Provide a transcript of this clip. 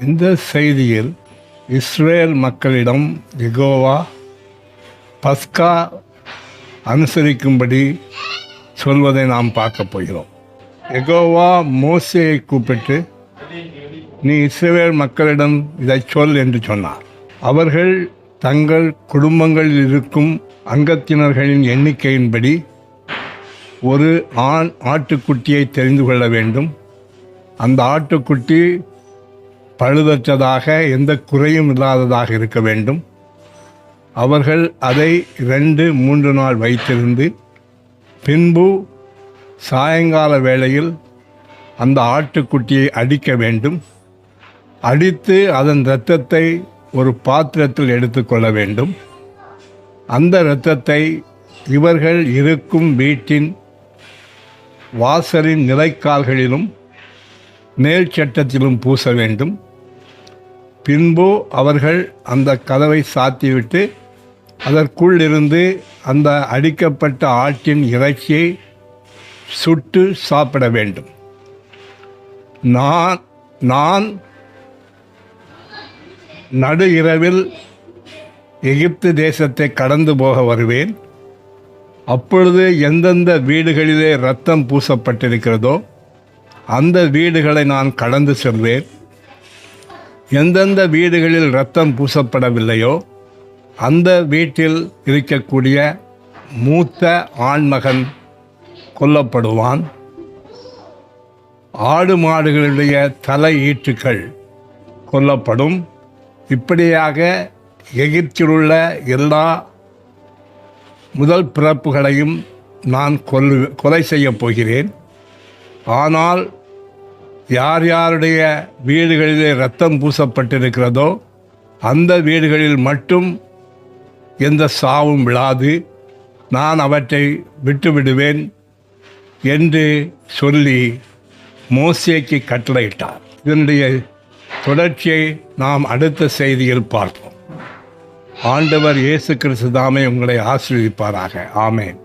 இந்த செய்தியில் இஸ்ரேல் மக்களிடம் யெகோவா பஸ்கா அனுசரிக்கும்படி சொல்வதை நாம் பார்க்க போகிறோம். யெகோவா மோசேயை கூப்பிட்டு, நீ இஸ்ரேல் மக்களிடம் இதை சொல் என்று சொன்னார். அவர்கள் தங்கள் குடும்பங்களில் இருக்கும் அங்கத்தினர்களின் எண்ணிக்கையின்படி ஒரு ஆண் ஆட்டுக்குட்டியை தெரிந்து கொள்ள வேண்டும். அந்த ஆட்டுக்குட்டி பழுதற்றதாக, எந்த குறையும் இல்லாததாக இருக்க வேண்டும். அவர்கள் அதை 2-3 நாள் வைத்திருந்து பின்பு சாயங்கால வேளையில் அந்த ஆட்டுக்குட்டியை அடிக்க வேண்டும். அடித்து அதன் இரத்தத்தை ஒரு பாத்திரத்தில் எடுத்துக்கொள்ள வேண்டும். அந்த இரத்தத்தை இவர்கள் இருக்கும் வீட்டின் வாசலின் நிலைக்கால்களிலும் மேல் சட்டத்திலும் பூச வேண்டும். பின்பு அவர்கள் அந்த கதவை சாத்திவிட்டு அதற்குள் இருந்து அந்த அடிக்கப்பட்ட ஆட்டின் இறைச்சியை சுட்டு சாப்பிட வேண்டும். நான் நடு இரவில் எகிப்து தேசத்தை கடந்து போக வருவேன். அப்பொழுது எந்தெந்த வீடுகளிலே இரத்தம் பூசப்பட்டிருக்கிறதோ அந்த வீடுகளை நான் கடந்து செல்வேன். எந்தெந்த வீடுகளில் இரத்தம் பூசப்படவில்லையோ அந்த வீட்டில் இருக்கக்கூடிய மூத்த ஆண்மகன் கொல்லப்படுவான். ஆடு மாடுகளுடைய தலை ஈற்றுக்கள் கொல்லப்படும். இப்படியாக எகிப்திலுள்ள எல்லா முதல் பிறப்புகளையும் நான் கொலை செய்யப் போகிறேன். ஆனால் யார் யாருடைய வீடுகளிலே இரத்தம் பூசப்பட்டிருக்கிறதோ அந்த வீடுகளில் மட்டும் எந்த சாவும் விழாது, நான் அவற்றை விட்டுவிடுவேன் என்று சொல்லி மோசேக்கு கட்டளையிட்டார். இதனுடைய தொடர்ச்சியை நாம் அடுத்த செய்தியில் பார்ப்போம். ஆண்டவர் இயேசு கிறிஸ்து தாமே உங்களை ஆசீர்வதிப்பாராக. ஆமென்.